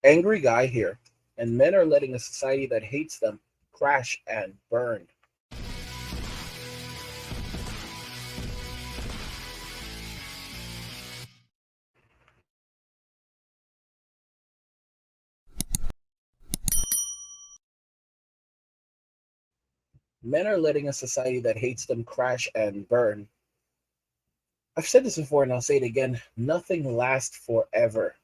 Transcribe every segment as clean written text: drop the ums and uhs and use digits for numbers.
Angry guy here, and men are letting a society that hates them crash and burn. Men are letting a society that hates them crash and burn. I've said this before and I'll say it again. Nothing lasts forever.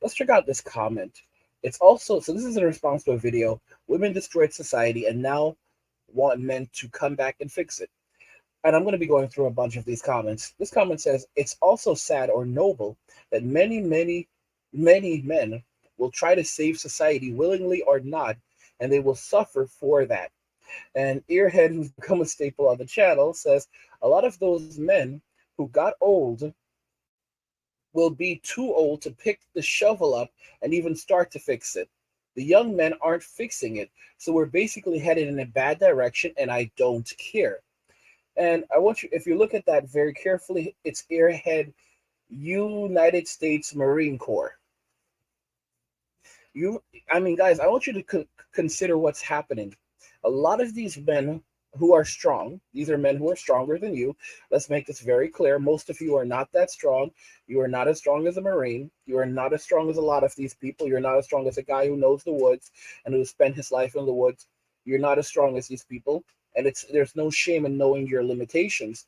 Let's check out this comment. It's also, so this is in response to a video. Women destroyed society and now want men to come back and fix it. And I'm going to be going through a bunch of these comments. This comment says, it's also sad or noble that many men will try to save society willingly or not, and they will suffer for that. And Earhead, who's become a staple on the channel, says, a lot of those men who got old will be too old to pick the shovel up and even start to fix it. The young men aren't fixing it, so we're basically headed in a bad direction, and I don't care. And I want you, if you look at that very carefully, it's Airhead United States Marine Corps. You, I mean, guys, I want you to consider what's happening. A lot of these men who are strong, these are men who are stronger than you. Let's make this very clear. Most of you are not that strong. You are not as strong as a Marine. You are not as strong as a lot of these people. You're not as strong as a guy who knows the woods and who spent his life in the woods. You're not as strong as these people. And there's no shame in knowing your limitations.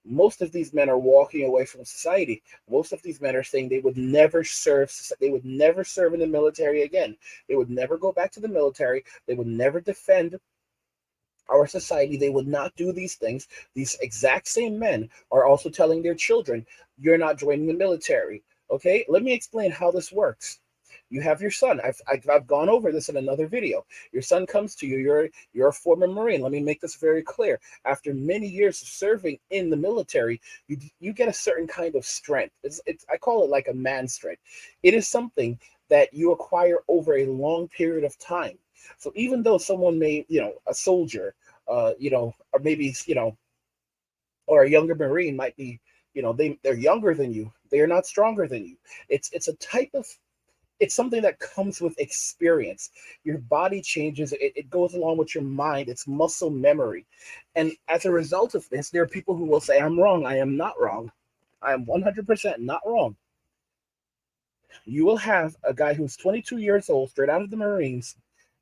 Most of these men are walking away from society. Most of these men are saying they would never serve in the military again. They would never go back to the military. They would never defend our society. They would not do these things. These exact same men are also telling their children, you're not joining the military. Okay, let me explain how this works. You have your son. I've gone over this in another video. Your son comes to you. You're a former Marine. Let me make this very clear. After many years of serving in the military, you get a certain kind of strength. I call it like a man strength. It is something that you acquire over a long period of time. So even though someone may, a soldier, or maybe, or a younger Marine might be, they're younger than you. They are not stronger than you. It's a type of it's something that comes with experience. Your body changes, it goes along with your mind, it's muscle memory. And as a result of this, there are people who will say, I'm wrong. I am not wrong. I am 100% not wrong. You will have a guy who's 22 years old, straight out of the Marines,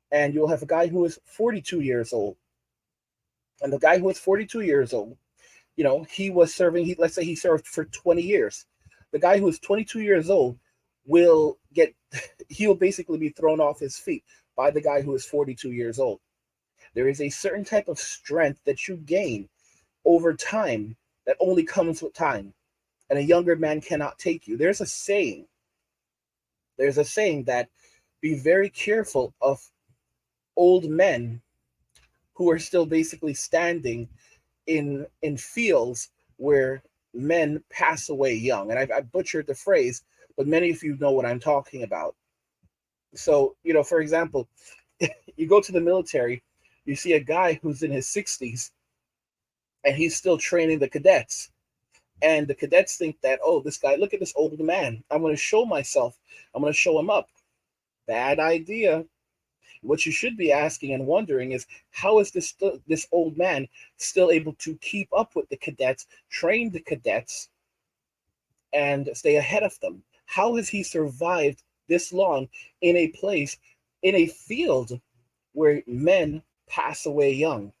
and you'll have a guy who is 42 years old. And the guy who is 42 years old, he was serving, let's say he served for 20 years. The guy who is 22 years old will get, he'll basically be thrown off his feet by the guy who is 42 years old. There is a certain type of strength that you gain over time that only comes with time, and a younger man cannot take you. There's a saying that be very careful of old men who are still basically standing in fields where men pass away young. And I butchered the phrase, but many of you know what I'm talking about. So, for example, you go to the military, you see a guy who's in his 60s and he's still training the cadets. And the cadets think that, oh, this guy, look at this old man. I'm going to show myself. I'm going to show him up. Bad idea. What you should be asking and wondering is, how is this old man still able to keep up with the cadets, train the cadets, and stay ahead of them? How has he survived this long in a place, in a field where men pass away young?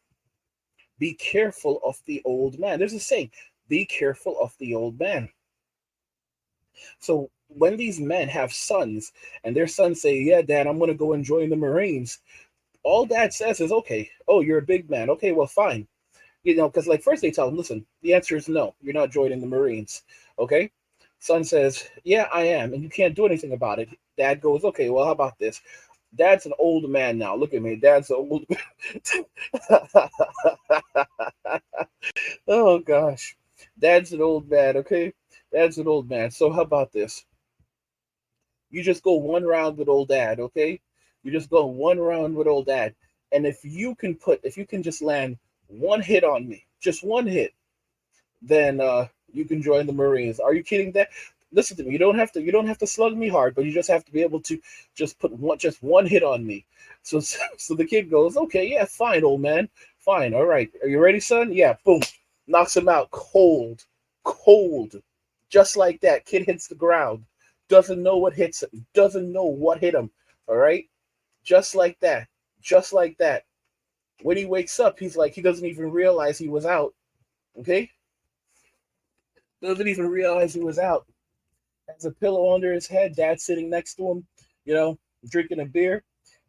Be careful of the old man. There's a saying, be careful of the old man. So when these men have sons and their sons say, yeah, Dad, I'm going to go and join the Marines, all dad says is, okay, oh, you're a big man. Okay, well, fine. Because like first they tell him, listen, the answer is no, you're not joining the Marines. Okay? Son says, yeah, I am, and you can't do anything about it. Dad goes, okay, well, how about this? Dad's an old man now. Look at me. Dad's an old. Oh gosh, Dad's an old man. Okay, Dad's an old man. So how about this? You just go one round with old Dad. Okay, you just go one round with old Dad, and if you can just land one hit on me, just one hit, then you can join the Marines. Are you kidding? listen to me. You don't have to slug me hard, but you just have to be able to just put one hit on me. So the kid goes, okay, yeah, fine, old man, fine, all right. Are you ready, son? Yeah, boom, knocks him out cold, cold, just like that. Kid hits the ground, doesn't know what hits him, doesn't know what hit him. All right, just like that, just like that. When he wakes up, he's like he doesn't even realize he was out. Okay, doesn't even realize he was out. Has a pillow under his head. Dad sitting next to him, you know, drinking a beer,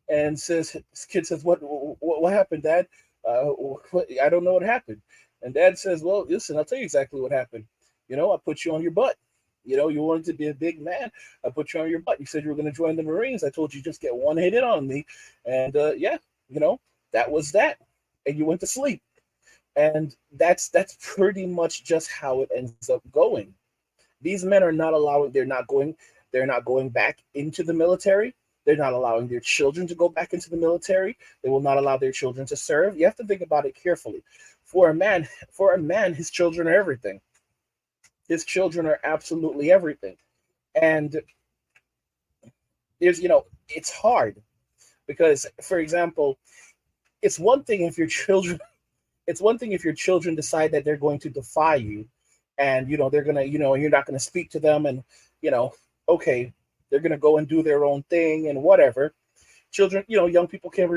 and says, "This kid says, what happened, Dad? I don't know what happened." And Dad says, "Well, listen, I'll tell you exactly what happened. You know, I put you on your butt. You know, you wanted to be a big man. I put you on your butt. You said you were going to join the Marines. I told you just get one hit in on me, and yeah, you know, that was that. And you went to sleep." And that's pretty much just how it ends up going. These men are not allowing, they're not going back into the military. They're not allowing their children to go back into the military. They will not allow their children to serve. You have to think about it carefully. For a man, his children are everything. His children are absolutely everything. And it's hard because, for example, it's one thing if your children it's one thing if your children decide that they're going to defy you, and they're gonna, you're not gonna speak to them, and you know okay, they're gonna go and do their own thing and whatever. Children, young people can be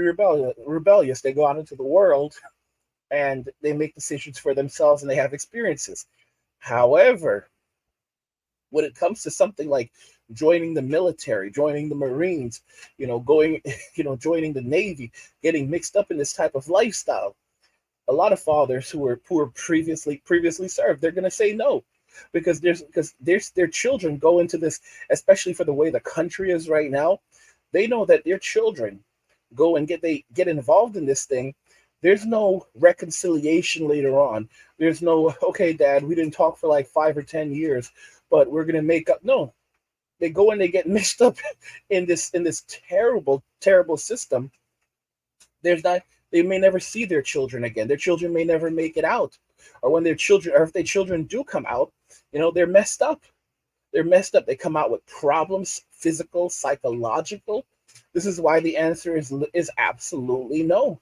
rebellious. They go out into the world and they make decisions for themselves and they have experiences. However, when it comes to something like joining the military, joining the Marines, going, joining the Navy, getting mixed up in this type of lifestyle, a lot of fathers who were previously served, they're going to say no, because their children go into this, especially for the way the country is right now. They know that their children go and get involved in this thing. There's no reconciliation later on. There's no, okay, Dad, we didn't talk for like 5 or 10 years, but we're going to make up. No, they go and they get mixed up in this terrible, terrible system. There's not They may never see their children again. Their children may never make it out. Or when their children, or if their children do come out, they're messed up. They're messed up. They come out with problems, physical, psychological. This is why the answer is absolutely no.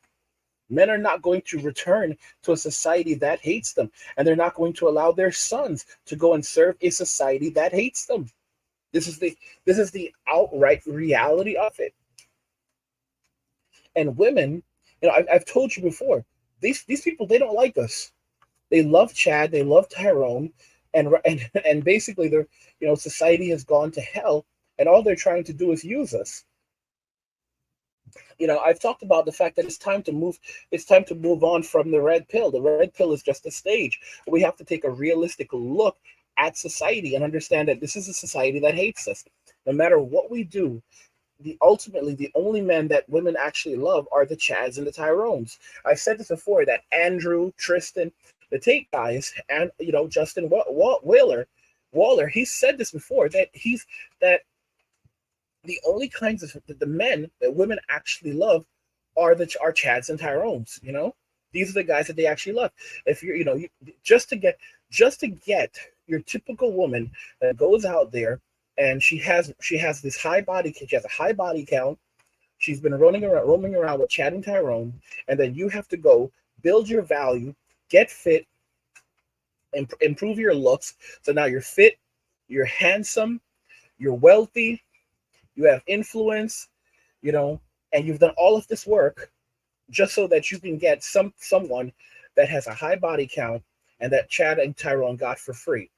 Men are not going to return to a society that hates them, and they're not going to allow their sons to go and serve a society that hates them. This is the outright reality of it. And women, I've told you before, these people, they don't like us. They love Chad, they love Tyrone, and basically society has gone to hell, and all they're trying to do is use us. I've talked about the fact that it's time to move on from the red pill. The red pill is just a stage. We have to take a realistic look at society and understand that this is a society that hates us. No matter what we do, ultimately the only men that women actually love are the Chads and the Tyrones. I said this before, that Andrew, Tristan, the Tate guys, and Justin Waller, he said this before, that the only kinds of the men that women actually love are Chads and Tyrones. These are the guys that they actually love. If just to get your typical woman that goes out there, and she has this high body, she has a high body count. She's been roaming around with Chad and Tyrone, and then you have to go build your value, get fit, and improve your looks. So now you're fit, you're handsome, you're wealthy, you have influence, you know, and you've done all of this work just so that you can get someone that has a high body count and that Chad and Tyrone got for free.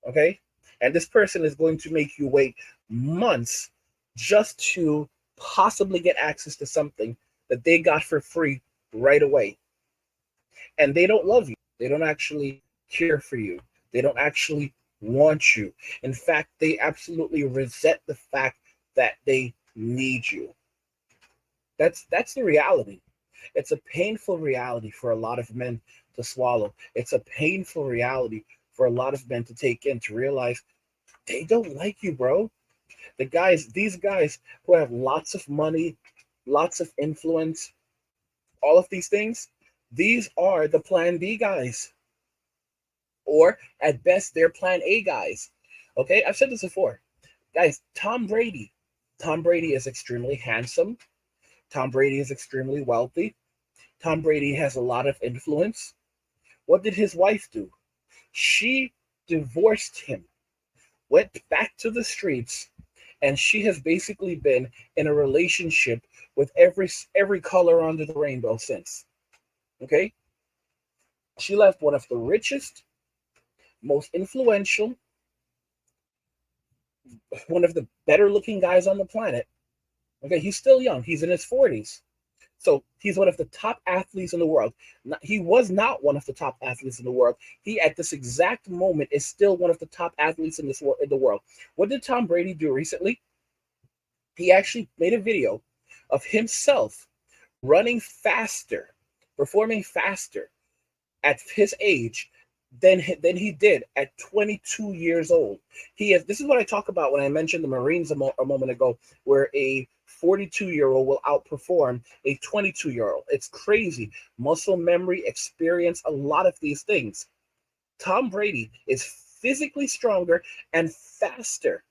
Okay? And this person is going to make you wait months just to possibly get access to something that they got for free right away. And they don't love you. They don't actually care for you. They don't actually want you. In fact, they absolutely resent the fact that they need you. That's the reality. It's a painful reality for a lot of men to swallow. It's a painful reality for a lot of men to take in, to realize they don't like you, bro. These guys who have lots of money, lots of influence, all of these things, these are the plan B guys. Or at best, they're plan A guys. Okay, I've said this before. Guys, Tom Brady. Tom Brady is extremely handsome. Tom Brady is extremely wealthy. Tom Brady has a lot of influence. What did his wife do? She divorced him, went back to the streets, and she has basically been in a relationship with every color under the rainbow since. Okay? She left one of the richest, most influential, one of the better looking guys on the planet. Okay, he's still young. He's in his 40s. So he's one of the top athletes in the world. He was not one of the top athletes in the world. He, at this exact moment, is still one of the top athletes in the world. What did Tom Brady do recently? He actually made a video of himself running faster, performing faster at his age than he did at 22 years old. He has. This is what I talk about when I mentioned the Marines a moment ago, where a 42-year-old will outperform a 22-year-old. It's crazy. Muscle memory, experience, a lot of these things. Tom Brady is physically stronger and faster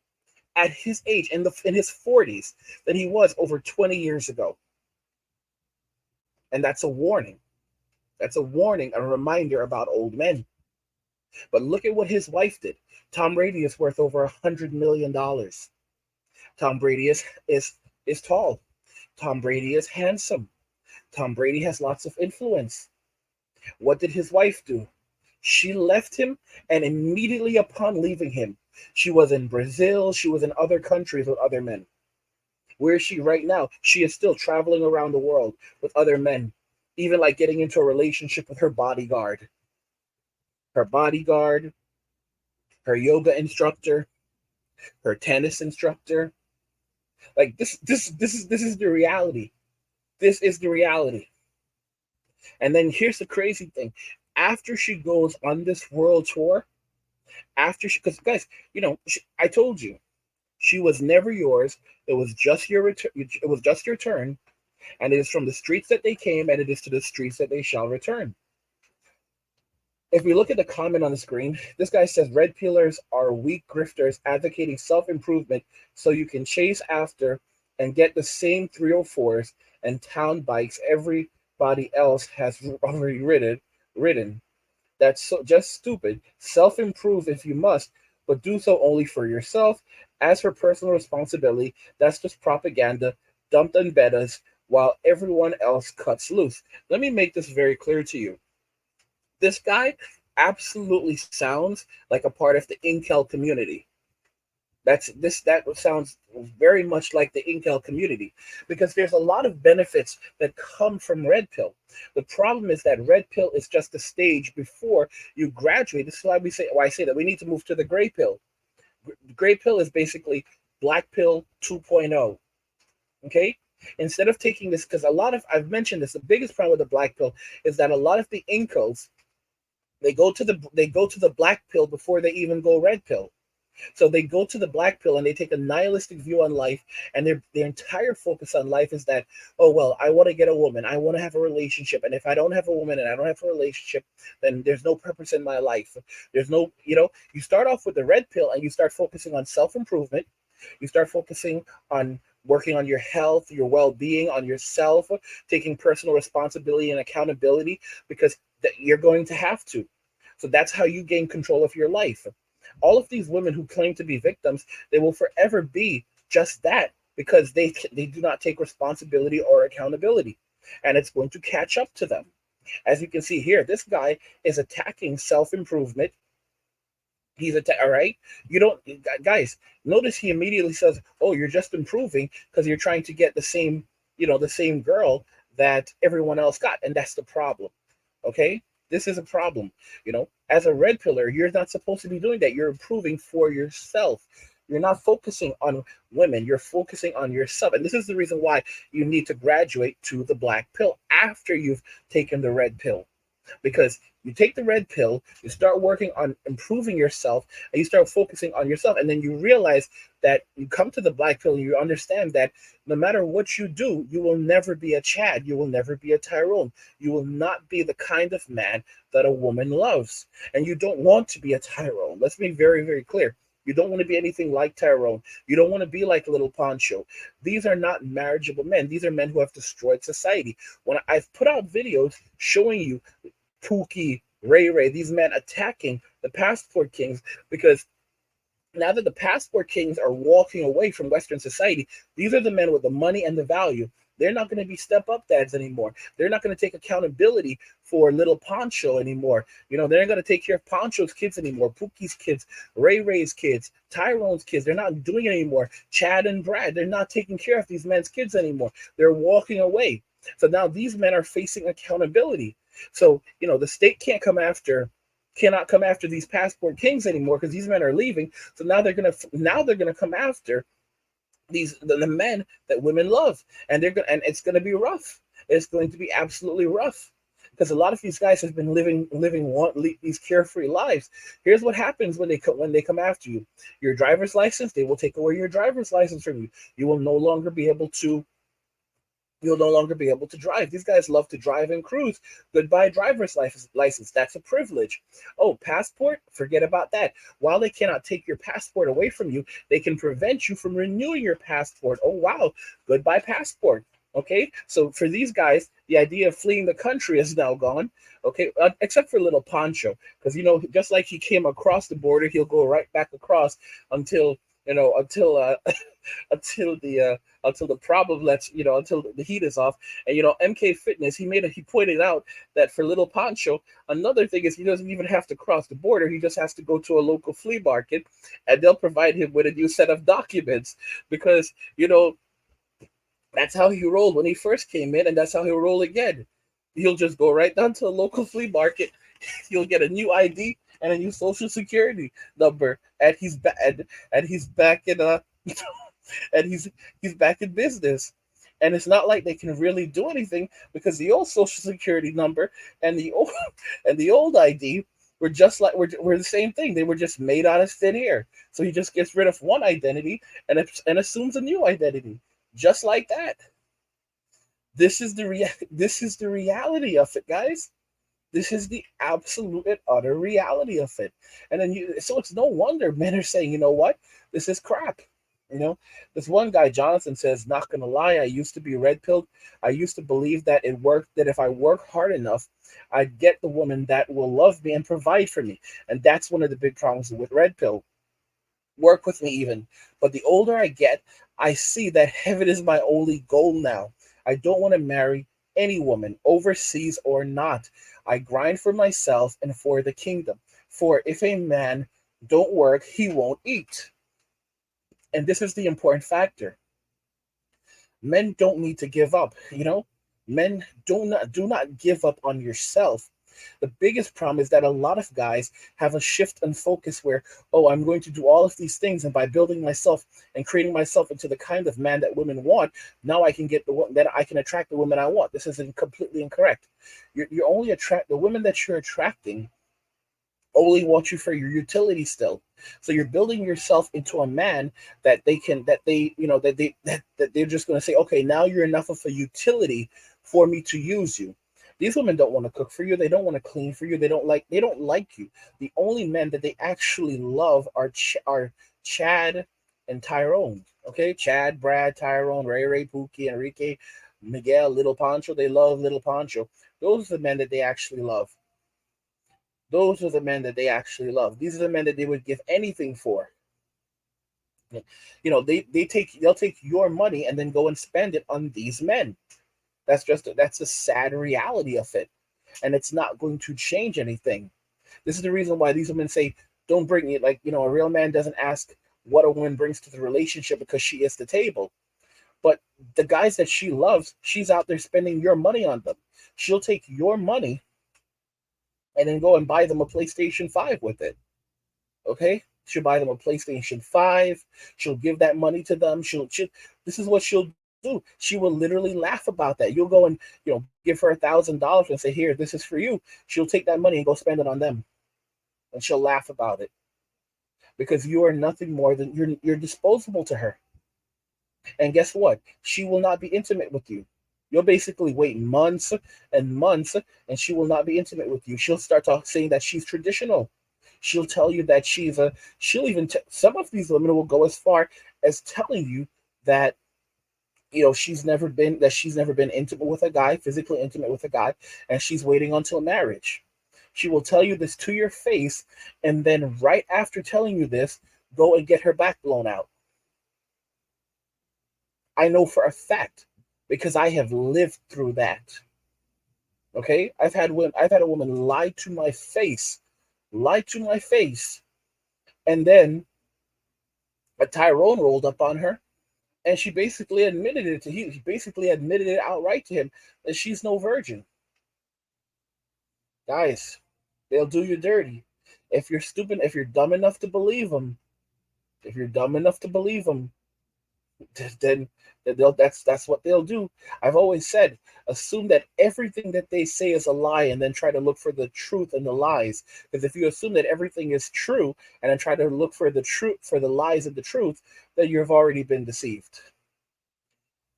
at his age in his 40s than he was over 20 years ago. And that's a warning. That's a warning, a reminder about old men. But look at what his wife did. Tom Brady is worth over $100 million. Tom Brady is tall. Tom Brady is handsome. Tom Brady has lots of influence. What did his wife do? She left him, and immediately upon leaving him, she was in Brazil, she was in other countries with other men. Where is she right now? She is still traveling around the world with other men, even like getting into a relationship with her bodyguard. Her bodyguard, her yoga instructor, her tennis instructor. Like this is the reality. This is the reality. And then here's the crazy thing. After she goes on this world tour, because guys, I told you, she was never yours. It was just your return. It was just your turn, and it is from the streets that they came, and it is to the streets that they shall return. If we look at the comment on the screen, this guy says red pillars are weak grifters advocating self-improvement so you can chase after and get the same 304s and town bikes everybody else has already ridden. That's just stupid. Self-improve if you must, but do so only for yourself. As for personal responsibility, that's just propaganda dumped on betas while everyone else cuts loose. Let me make this very clear to you. This guy absolutely sounds like a part of the Intel community. That sounds very much like the Intel community because there's a lot of benefits that come from red pill. The problem is that red pill is just a stage before you graduate. This is why I say that we need to move to the gray pill. Gray pill is basically black pill 2.0. Okay? Instead of taking this, because I've mentioned this, the biggest problem with the black pill is that a lot of the incels, they go to the black pill before they even go red pill. So they go to the black pill and they take a nihilistic view on life, and their entire focus on life is that, oh well, I want to get a woman, I want to have a relationship, and if I don't have a woman and I don't have a relationship, then there's no purpose in my life. There's no, you start off with the red pill and you start focusing on self-improvement. You start focusing on working on your health, your well-being, on yourself, taking personal responsibility and accountability because you're going to have to. So that's how you gain control of your life. All of these women who claim to be victims, they will forever be just that because they do not take responsibility or accountability, and it's going to catch up to them. As you can see here, this guy is attacking self-improvement. All right. You don't, guys. Notice he immediately says, "Oh, you're just improving because you're trying to get the same girl that everyone else got," and that's the problem. Okay, this is a problem. As a red pillar, you're not supposed to be doing that. You're improving for yourself. You're not focusing on women. You're focusing on yourself, and this is the reason why you need to graduate to the black pill after you've taken the red pill, because you take the red pill, you start working on improving yourself, and you start focusing on yourself, and then you realize that you come to the black pill and you understand that no matter what you do, you will never be a Chad, you will never be a Tyrone, you will not be the kind of man that a woman loves, and you don't want to be a Tyrone. Let's be very, very clear. You don't want to be anything like Tyrone. You don't want to be like Little Poncho. These are not marriageable men. These are men who have destroyed society. When I've put out videos showing you Pookie, Ray Ray, these men attacking the passport kings, because now that the passport kings are walking away from Western society, these are the men with the money and the value. They're not going to be step up dads anymore. They're not going to take accountability for little Poncho anymore. They're not going to take care of Poncho's kids anymore, Pookie's kids, Ray Ray's kids, Tyrone's kids. They're not doing it anymore. Chad and Brad, they're not taking care of these men's kids anymore. They're walking away. So now these men are facing accountability. So, the state cannot come after these passport kings anymore because these men are leaving. So now they're gonna come after the men that women love, and it's gonna be rough. It's going to be absolutely rough because a lot of these guys have been living these carefree lives. Here's what happens when they come after you. Your driver's license, they will take away your driver's license from you. You'll no longer be able to drive. These guys love to drive and cruise. Goodbye driver's license. That's a privilege. Oh, passport? Forget about that. While they cannot take your passport away from you, they can prevent you from renewing your passport. Oh, wow. Goodbye passport. Okay, so for these guys, the idea of fleeing the country is now gone. Okay, except for little Poncho, because just like he came across the border, he'll go right back across until until the problem until the heat is off. And MK Fitness, he pointed out that for little Pancho, another thing is he doesn't even have to cross the border. He just has to go to a local flea market, and they'll provide him with a new set of documents, because that's how he rolled when he first came in, and that's how he'll roll again. He'll just go right down to a local flea market. He'll get a new ID and a new social security number, and he's back. And he's back in and he's back in business. And it's not like they can really do anything, because the old social security number and the old ID were the same thing. They were just made out of thin air. So he just gets rid of one identity and assumes a new identity, just like that. This is the reality of it, guys. This is the absolute and utter reality of it. And then so it's no wonder men are saying, you know what, this is crap. This one guy, Jonathan, says, not gonna lie, I used to be red pilled. I used to believe that it worked, that if I work hard enough, I'd get the woman that will love me and provide for me. And that's one of the big problems with red pill. Work with me even. But the older I get, I see that heaven is my only goal now. I don't want to marry any woman, overseas or not. I grind for myself and for the kingdom. For if a man don't work, he won't eat. And this is the important factor. Men don't need to give up. Men do not give up on yourself. The biggest problem is that a lot of guys have a shift in focus where, oh, I'm going to do all of these things, and by building myself and creating myself into the kind of man that women want, now I can attract the women I want. This is completely incorrect. You only attract the women that you're attracting only want you for your utility still. So you're building yourself into a man that they're just going to say, okay, now you're enough of a utility for me to use you. These women don't want to cook for you. They don't want to clean for you. They don't like you. The only men that they actually love are Chad and Tyrone. Okay, Chad, Brad, Tyrone, Ray, Pookie, Enrique, Miguel, Little Pancho. They love Little Pancho. Those are the men that they actually love. Those are the men that they actually love. These are the men that they would give anything for. They'll take your money and then go and spend it on these men. That's a sad reality of it, and it's not going to change anything. This is the reason why these women say, "Don't bring it." Like, a real man doesn't ask what a woman brings to the relationship, because she is the table. But the guys that she loves, she's out there spending your money on them. She'll take your money and then go and buy them a PlayStation 5 with it. Okay? She'll buy them a PlayStation 5. She'll give that money to them. This is what she'll do. She will literally laugh about that. You'll go and, give her $1,000 and say, here, this is for you. She'll take that money and go spend it on them. And she'll laugh about it. Because you are nothing more than, you're disposable to her. And guess what? She will not be intimate with you. You'll basically wait months and months, and she will not be intimate with you. She'll start saying that she's traditional. She'll tell you that she'll even, some of these women will go as far as telling you that, she's never been intimate with a guy, physically intimate with a guy, and she's waiting until marriage. She will tell you this to your face, and then right after telling you this, go and get her back blown out. I know for a fact because I have lived through that. Okay, I've had a woman lie to my face, and then a Tyrone rolled up on her, and she basically admitted it to him. She basically admitted it outright to him that she's no virgin. Guys, they'll do you dirty. If you're stupid, if you're dumb enough to believe them, if you're dumb enough to believe them, then that's what they'll do. I've always said, assume that everything that they say is a lie, and then try to look for the truth in the lies. Because if you assume that everything is true and then try to look for the truth, for the lies and the truth, then you've already been deceived.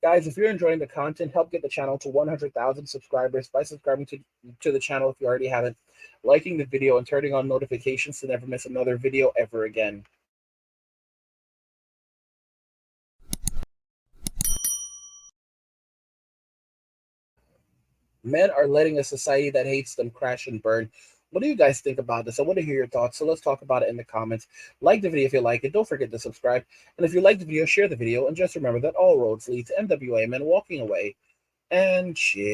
Guys, if you're enjoying the content, help get the channel to 100,000 subscribers by subscribing to the channel if you already haven't, liking the video, and turning on notifications to never miss another video ever again. Men are letting a society that hates them crash and burn. What do you guys think about this? I want to hear your thoughts, so let's talk about it in the comments. Like the video if you like it. Don't forget to subscribe. And if you like the video, share the video. And just remember that all roads lead to NWA Men walking away and chill.